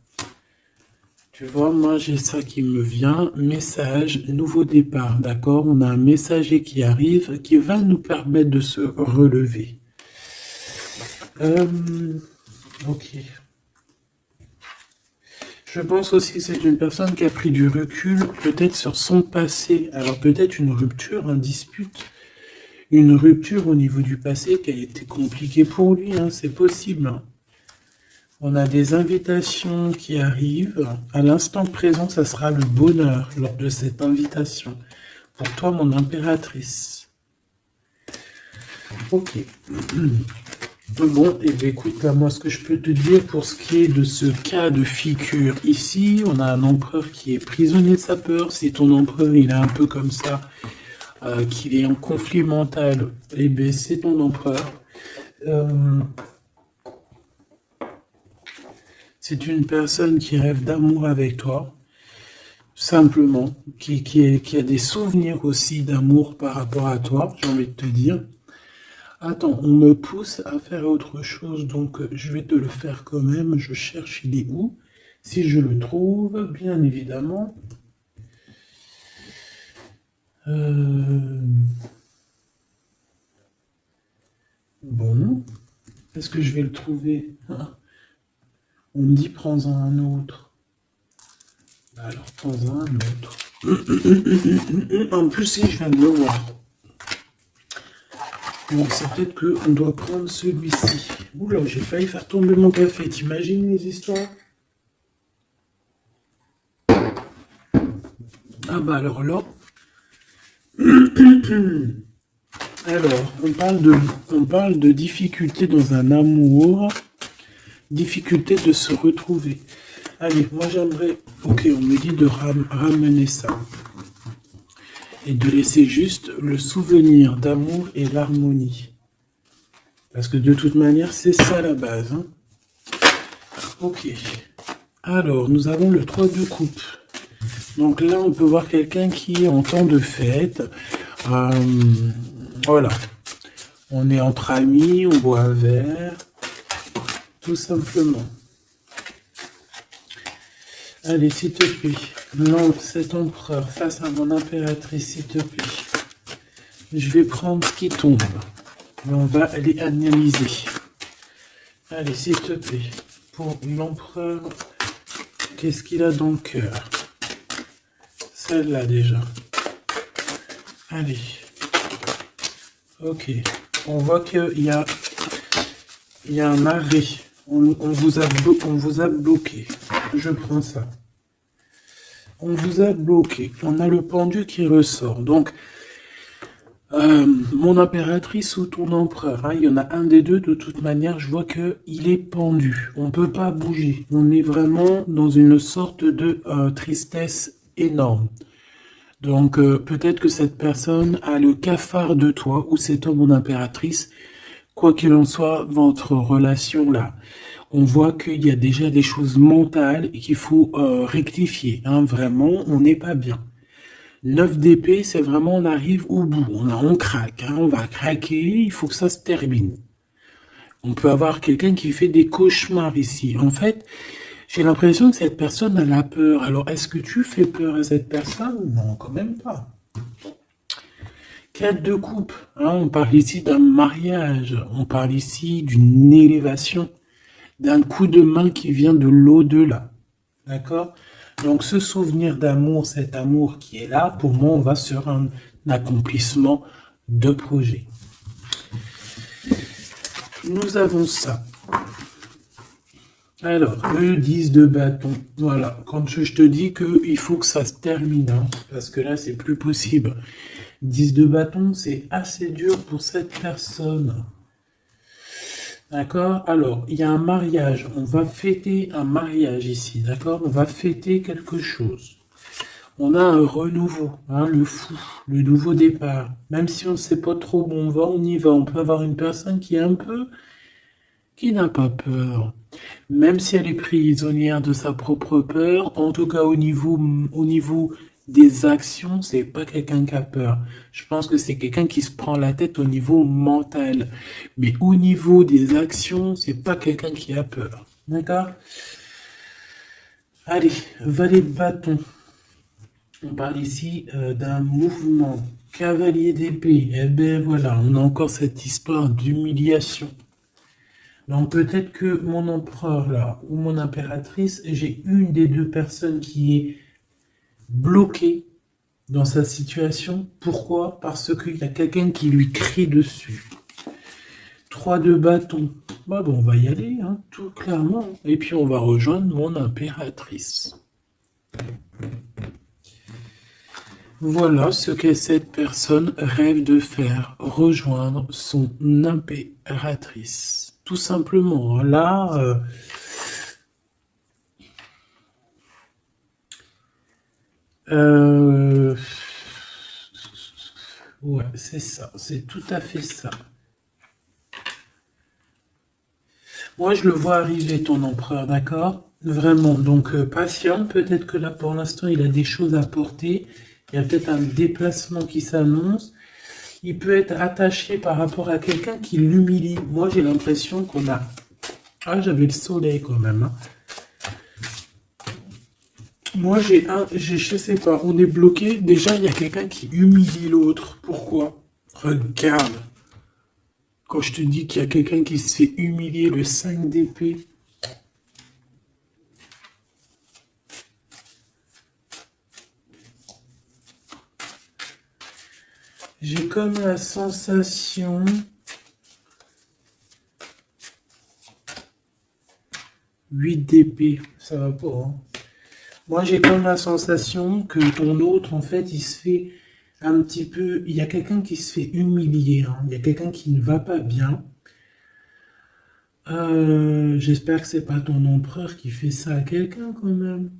Tu vois, moi, j'ai ça qui me vient. Message, nouveau départ, d'accord? On a un messager qui arrive, qui va nous permettre de se relever. Ok. Je pense aussi que c'est une personne qui a pris du recul, peut-être sur son passé. Alors peut-être une rupture, une dispute, une rupture au niveau du passé qui a été compliquée pour lui, hein, c'est possible. On a des invitations qui arrivent. À l'instant présent, ça sera le bonheur lors de cette invitation. Pour toi, mon impératrice. Ok. Bon, et bien écoute, là, moi, ce que je peux te dire pour ce qui est de ce cas de figure ici, on a un empereur qui est prisonnier de sa peur. Si ton empereur, il est un peu comme ça, qu'il est en conflit mental, et bien c'est ton empereur. C'est une personne qui rêve d'amour avec toi, simplement, qui a des souvenirs aussi d'amour par rapport à toi, j'ai envie de te dire. Attends, on me pousse à faire autre chose, donc je vais te le faire quand même. Je cherche, il est où? Si je le trouve, bien évidemment. Bon, est-ce que je vais le trouver? On me dit prends-en un autre. Alors, prends-en un autre. En plus, si je viens de le voir. Donc c'est peut-être qu'on doit prendre celui-ci. Oula, j'ai failli faire tomber mon café. T'imagines les histoires? Ah bah alors là, alors on parle de difficulté dans un amour, difficulté de se retrouver. Allez, moi j'aimerais, ok, on me dit de ramener ça et de laisser juste le souvenir d'amour et l'harmonie. Parce que de toute manière, c'est ça la base. Hein. Ok. Alors, nous avons le 3 de coupe. Donc là, on peut voir quelqu'un qui est en temps de fête. Voilà. On est entre amis, on boit un verre. Tout simplement. Allez, s'il te plaît. Non, cet empereur face à mon impératrice, s'il te plaît. Je vais prendre ce qui tombe. Et on va aller analyser. Allez, s'il te plaît. Pour l'empereur, qu'est-ce qu'il a dans le cœur? Celle-là déjà. Allez. Ok. On voit qu'il y a un arrêt. On vous a bloqué. Je prends ça. On vous a bloqué. On a le pendu qui ressort. Donc, mon impératrice ou ton empereur, hein, il y en a un des deux, de toute manière, je vois qu'il est pendu. On ne peut pas bouger. On est vraiment dans une sorte de tristesse énorme. Donc, peut-être que cette personne a le cafard de toi, ou cet homme ou impératrice, quoi qu'il en soit, votre relation là, on voit qu'il y a déjà des choses mentales et qu'il faut rectifier. Hein, vraiment, on n'est pas bien. 9 d'épée, c'est vraiment on arrive au bout, on craque, hein, on va craquer, il faut que ça se termine. On peut avoir quelqu'un qui fait des cauchemars ici. En fait, j'ai l'impression que cette personne elle a peur. Alors, est-ce que tu fais peur à cette personne? Non, quand même pas. 4 de coupe, hein, on parle ici d'un mariage, on parle ici d'une élévation, d'un coup de main qui vient de l'au-delà. D'accord? Donc ce souvenir d'amour, cet amour qui est là, pour moi, on va sur un accomplissement de projet. Nous avons ça. Alors, le 10 de bâton. Voilà, quand je te dis qu'il faut que ça se termine, hein, parce que là, c'est plus possible. 10 de bâton, c'est assez dur pour cette personne. D'accord? Alors, il y a un mariage. On va fêter un mariage ici. D'accord? On va fêter quelque chose. On a un renouveau, hein, le fou, le nouveau départ. Même si on ne sait pas trop où on va, on y va. On peut avoir une personne qui est un peu... qui n'a pas peur. Même si elle est prisonnière de sa propre peur, en tout cas au niveau des actions, c'est pas quelqu'un qui a peur. Je pense que c'est quelqu'un qui se prend la tête au niveau mental. Mais au niveau des actions, c'est pas quelqu'un qui a peur. D'accord? Allez, valet de bâton. On parle ici d'un mouvement. Cavalier d'épée. Eh ben voilà, on a encore cette histoire d'humiliation. Donc peut-être que mon empereur là, ou mon impératrice, j'ai une des deux personnes qui est bloquée dans sa situation. Pourquoi? Parce qu'il y a quelqu'un qui lui crie dessus. 3 de bâton. Bah bon, on va y aller, hein, tout clairement. Et puis on va rejoindre mon impératrice. Voilà ce que cette personne rêve de faire, rejoindre son impératrice. Tout simplement, là, ouais, c'est ça, c'est tout à fait ça. Moi, je le vois arriver, ton empereur, d'accord? Vraiment, donc patient, peut-être que là, pour l'instant, il a des choses à porter. Il y a peut-être un déplacement qui s'annonce. Il peut être attaché par rapport à quelqu'un qui l'humilie. Moi, j'ai l'impression qu'on a... Ah, j'avais le soleil quand même. Hein. Moi, je sais pas, on est bloqué. Déjà, il y a quelqu'un qui humilie l'autre. Pourquoi? Regarde. Quand je te dis qu'il y a quelqu'un qui se fait humilier, le 5 d'épée. J'ai comme la sensation... 8 d'épée, ça va pas, hein. Moi, j'ai comme la sensation que ton autre, en fait, il se fait un petit peu... Il y a quelqu'un qui se fait humilier, hein. Il y a quelqu'un qui ne va pas bien. J'espère que c'est pas ton empereur qui fait ça à quelqu'un, quand même.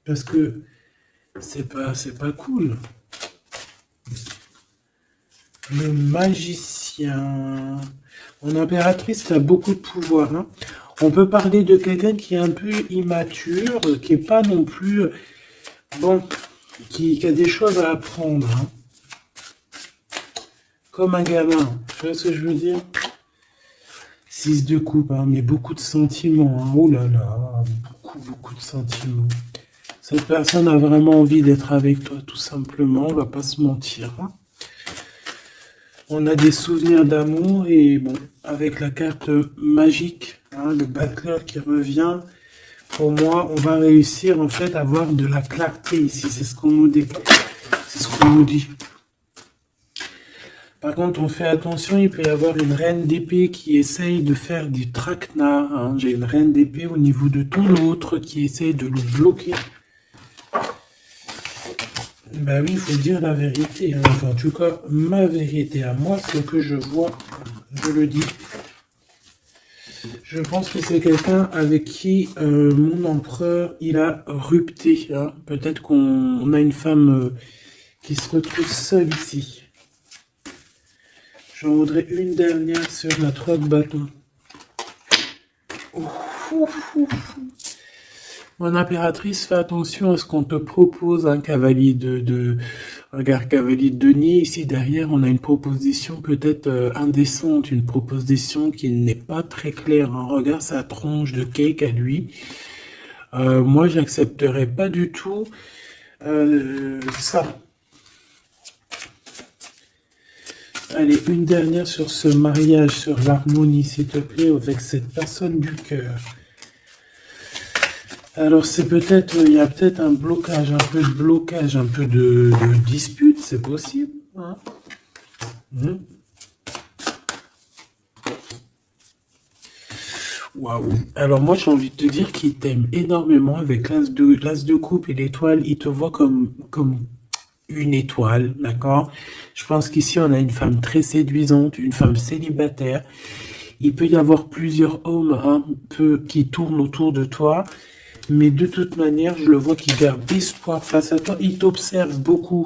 Parce que c'est pas cool. Le magicien. Mon impératrice a beaucoup de pouvoir, hein. On peut parler de quelqu'un qui est un peu immature, qui est pas non plus... Bon, qui a des choses à apprendre, hein. Comme un gamin. Tu vois ce que je veux dire? 6 de coupe, hein, mais beaucoup de sentiments, hein. Oh là là, beaucoup de sentiments. Cette personne a vraiment envie d'être avec toi, tout simplement, on va pas se mentir, hein. On a des souvenirs d'amour et bon, avec la carte magique, hein, le battleur qui revient, pour moi, on va réussir en fait à avoir de la clarté ici. C'est ce qu'on nous dit. C'est ce qu'on nous dit. Par contre, on fait attention, il peut y avoir une reine d'épée qui essaye de faire du traquenard, hein. J'ai une reine d'épée au niveau de ton autre qui essaye de le bloquer. Bah oui, il faut dire la vérité, hein. Enfin, en tout cas, ma vérité à moi, ce que je vois, je le dis. Je pense que c'est quelqu'un avec qui mon empereur, il a rupté, hein. Peut-être qu'on a une femme qui se retrouve seule ici. J'en voudrais une dernière sur la 3 de bâton. Mon impératrice, fais attention à ce qu'on te propose, un cavalier Regarde, cavalier de denier, ici derrière, on a une proposition peut-être indécente, une proposition qui n'est pas très claire, hein. Regarde sa tronche de cake à lui. Moi, j'accepterais pas du tout ça. Allez, une dernière sur ce mariage, sur l'harmonie, s'il te plaît, avec cette personne du cœur. Alors, c'est peut-être, il y a peut-être un blocage, un peu de blocage, un peu de dispute, c'est possible, hein. Waouh. Alors moi j'ai envie de te dire qu'il t'aime énormément avec l'as de coupe et l'étoile. Il te voit comme une étoile, d'accord? Je pense qu'ici on a une femme très séduisante, une femme célibataire. Il peut y avoir plusieurs hommes un peu qui tournent autour de toi, mais de toute manière je le vois qui garde espoir face à toi. Il t'observe beaucoup,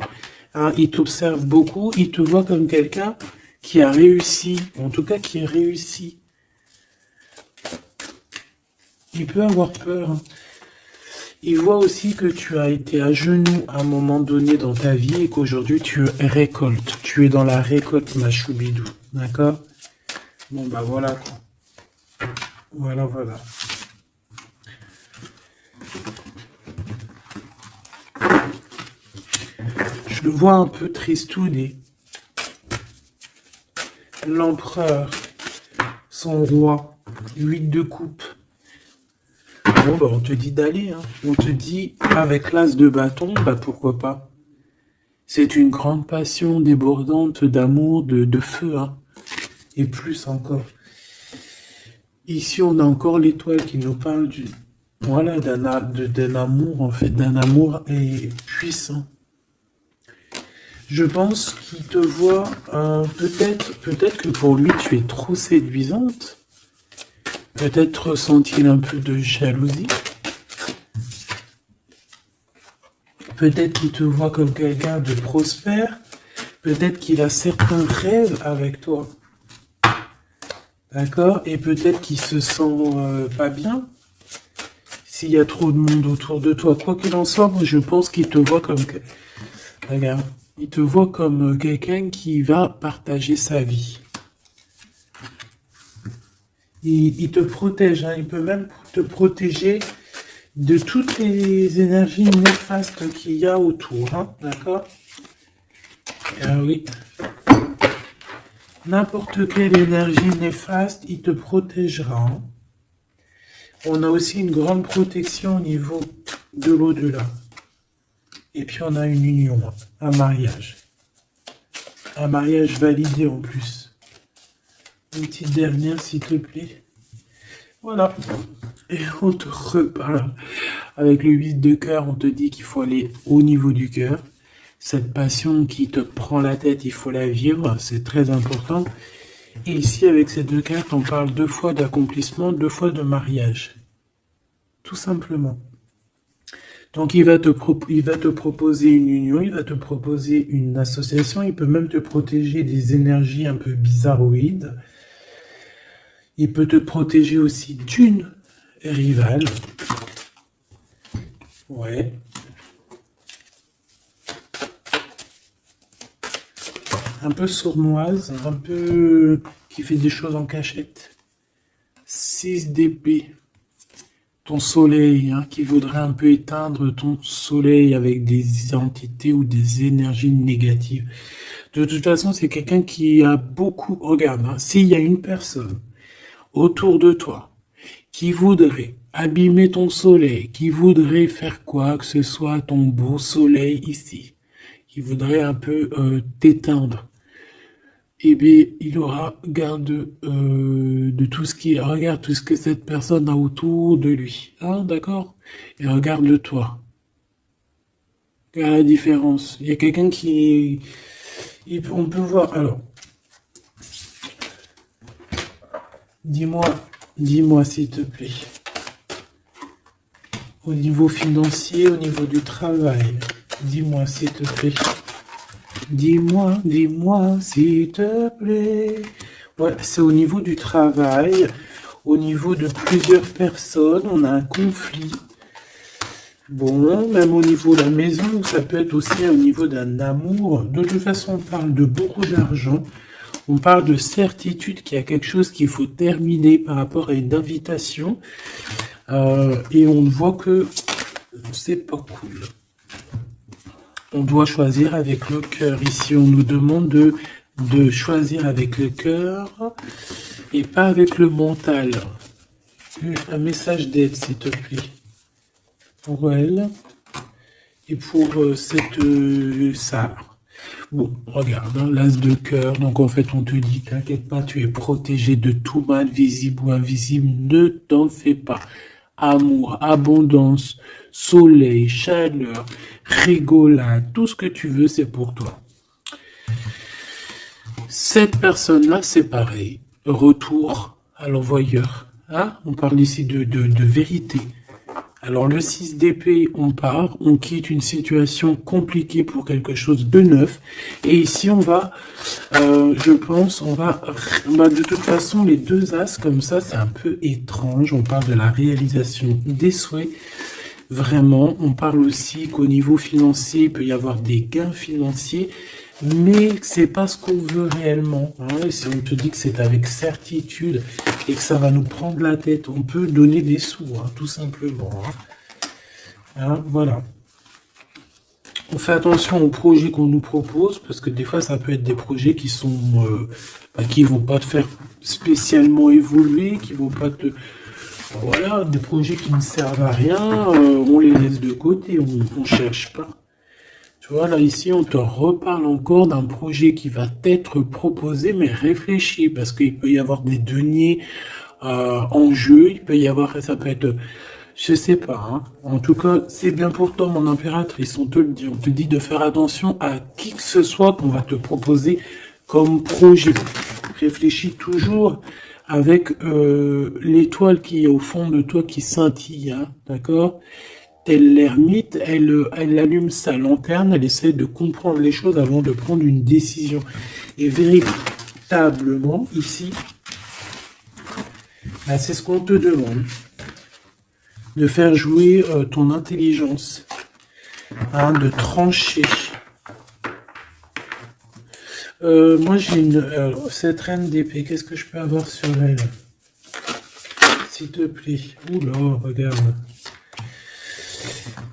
hein, il t'observe beaucoup. Il te voit comme quelqu'un qui a réussi, en tout cas qui est réussi. Il peut avoir peur, hein. Il voit aussi que tu as été à genoux à un moment donné dans ta vie et qu'aujourd'hui tu récoltes. Tu es dans la récolte, ma choubidou. D'accord? Bon, bah voilà, quoi. Voilà, voilà. Je le vois un peu tristouné. L'empereur, son roi, 8 de coupe. Bon, bah, on te dit d'aller, hein. On te dit, avec l'as de bâton, bah, pourquoi pas. C'est une grande passion débordante d'amour, de feu, hein. Et plus encore. Ici, on a encore l'étoile qui nous parle voilà, d'un amour, en fait, d'un amour puissant. Je pense qu'il te voit, peut-être que pour lui, tu es trop séduisante. Peut-être ressent-il un peu de jalousie. Peut-être qu'il te voit comme quelqu'un de prospère. Peut-être qu'il a certains rêves avec toi. D'accord? Et peut-être qu'il se sent pas bien s'il y a trop de monde autour de toi. Quoi qu'il en soit, moi je pense qu'il te voit comme... Regarde, il te voit comme quelqu'un qui va partager sa vie. Il te protège, hein. Il peut même te protéger de toutes les énergies néfastes qu'il y a autour, hein. D'accord? Ah oui. N'importe quelle énergie néfaste, il te protégera, hein. On a aussi une grande protection au niveau de l'au-delà. Et puis on a une union, un mariage. Un mariage validé en plus. Une petite dernière, s'il te plaît. Voilà. Et on te reparle Avec le 8 de cœur, on te dit qu'il faut aller au niveau du cœur. Cette passion qui te prend la tête, il faut la vivre, c'est très important. Et ici, avec ces deux cartes, on parle 2 fois d'accomplissement, 2 fois de mariage. Tout simplement. Donc, il va te proposer une union, il va te proposer une association, il peut même te protéger des énergies un peu bizarroïdes. Il peut te protéger aussi d'une rivale. Ouais. Un peu sournoise, un peu qui fait des choses en cachette. 6 d'épée. Ton soleil, hein, qui voudrait un peu éteindre ton soleil avec des entités ou des énergies négatives. De toute façon, c'est quelqu'un qui a beaucoup... Regarde, hein, s'il y a une personne autour de toi qui voudrait abîmer ton soleil, qui voudrait faire quoi que ce soit ton beau soleil ici, qui voudrait un peu t'éteindre, eh bien, il aura garde de tout ce qui... Regarde tout ce que cette personne a autour de lui. Hein, d'accord? Et regarde toi. Regarde la différence. Il y a quelqu'un qui... On peut voir... Alors, dis-moi s'il te plaît. Au niveau financier, au niveau du travail. Dis-moi s'il te plaît. Dis-moi, s'il te plaît. Ouais, c'est au niveau du travail, au niveau de plusieurs personnes, on a un conflit. Bon, même au niveau de la maison, ça peut être aussi au niveau d'un amour. De toute façon, on parle de beaucoup d'argent. On parle de certitude qu'il y a quelque chose qu'il faut terminer par rapport à une invitation. Et on voit que c'est pas cool. On doit choisir avec le cœur. Ici, on nous demande de choisir avec le cœur et pas avec le mental. Un message d'aide, s'il te plaît. Pour elle et pour ça. Bon, regarde, hein, l'as de cœur. Donc, en fait, on te dit, t'inquiète pas, tu es protégé de tout mal, visible ou invisible. Ne t'en fais pas. Amour, abondance, soleil, chaleur, rigolade, tout ce que tu veux, c'est pour toi. Cette personne-là, c'est pareil. Retour à l'envoyeur. Hein? On parle ici de vérité. Alors, le 6 d'épée, on part, on quitte une situation compliquée pour quelque chose de neuf. Et ici, on va, je pense, de toute façon, les deux as comme ça, c'est un peu étrange. On parle de la réalisation des souhaits. Vraiment, on parle aussi qu'au niveau financier, il peut y avoir des gains financiers, mais c'est pas ce qu'on veut réellement. Hein. Et si on te dit que c'est avec certitude et que ça va nous prendre la tête, on peut donner des sous, hein, tout simplement. Hein, voilà. On fait attention aux projets qu'on nous propose, parce que des fois, ça peut être des projets qui sont, qui vont pas te faire spécialement évoluer, qui vont pas te... Voilà, des projets qui ne servent à rien, on les laisse de côté, on cherche pas. Tu vois, là, ici, on te reparle encore d'un projet qui va t'être proposé, mais réfléchi, parce qu'il peut y avoir des deniers en jeu, il peut y avoir, ça peut être, je sais pas, hein. En tout cas, c'est bien pour toi, mon impératrice, on te dit de faire attention à qui que ce soit qu'on va te proposer comme projet. Réfléchis toujours avec l'étoile qui est au fond de toi qui scintille, hein, d'accord? Telle l'ermite, elle allume sa lanterne, elle essaie de comprendre les choses avant de prendre une décision. Et véritablement, ici, bah, c'est ce qu'on te demande. De faire jouer ton intelligence, hein, de trancher. Moi, j'ai cette reine d'épée, qu'est-ce que je peux avoir sur elle? S'il te plaît. Oula, regarde.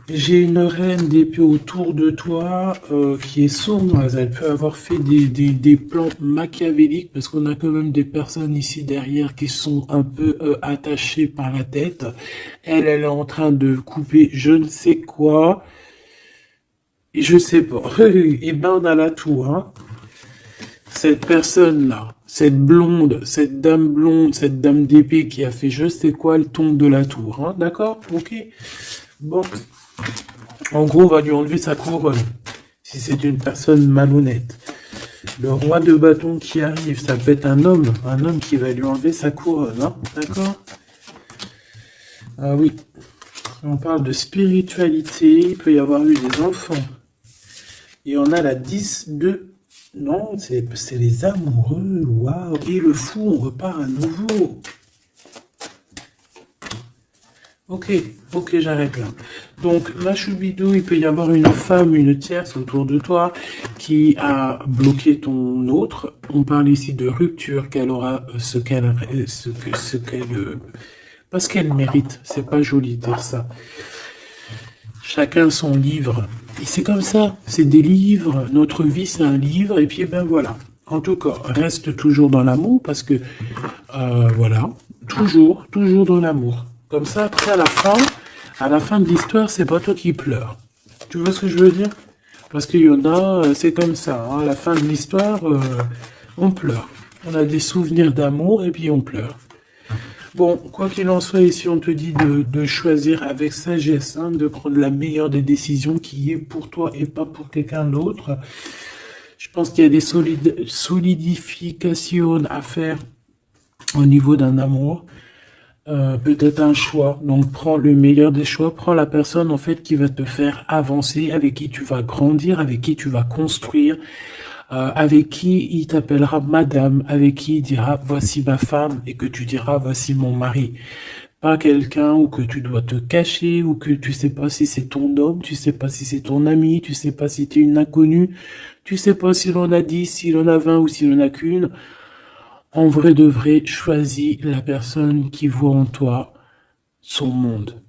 J'ai une reine d'épée autour de toi qui est sournoise. Elle peut avoir fait des plans machiavéliques parce qu'on a quand même des personnes ici derrière qui sont un peu attachées par la tête. Elle est en train de couper je ne sais quoi. Et je sais pas. Et ben on a la tour, hein. Cette personne-là, cette blonde, cette dame d'épée qui a fait je sais quoi, elle tombe de la tour, hein. D'accord? Ok. Bon, en gros, on va lui enlever sa couronne, si c'est une personne malhonnête. Le roi de bâton qui arrive, ça peut être un homme qui va lui enlever sa couronne, hein, d'accord? Ah oui, on parle de spiritualité, il peut y avoir eu des enfants. Et on a la 10 de... Non, c'est les amoureux, waouh. Et le fou, on repart à nouveau. Ok, j'arrête là. Donc, la choubidou, il peut y avoir une femme, une tierce autour de toi qui a bloqué ton autre. On parle ici de rupture, qu'elle aura pas ce qu'elle mérite. C'est pas joli de dire ça. Chacun son livre. Et c'est comme ça, c'est des livres. Notre vie, c'est un livre. Et puis, ben voilà. En tout cas, reste toujours dans l'amour parce que, voilà, toujours dans l'amour. Comme ça, après, à la fin de l'histoire, c'est pas toi qui pleures. Tu vois ce que je veux dire? Parce qu'il y en a, c'est comme ça. Hein, à la fin de l'histoire, on pleure. On a des souvenirs d'amour et puis on pleure. Bon, quoi qu'il en soit, ici, on te dit de choisir avec sagesse, hein, de prendre la meilleure des décisions qui est pour toi et pas pour quelqu'un d'autre. Je pense qu'il y a des solidifications à faire au niveau d'un amour. Peut-être un choix. Donc, prends le meilleur des choix. Prends la personne, en fait, qui va te faire avancer, avec qui tu vas grandir, avec qui tu vas construire, avec qui il t'appellera madame, avec qui il dira voici ma femme et que tu diras voici mon mari. Pas quelqu'un où que tu dois te cacher, ou que tu sais pas si c'est ton homme, tu sais pas si c'est ton ami, tu sais pas si tu es une inconnue, tu sais pas s'il en a 10, s'il en a 20 ou s'il en a qu'une. En vrai de vrai, choisis la personne qui voit en toi son monde.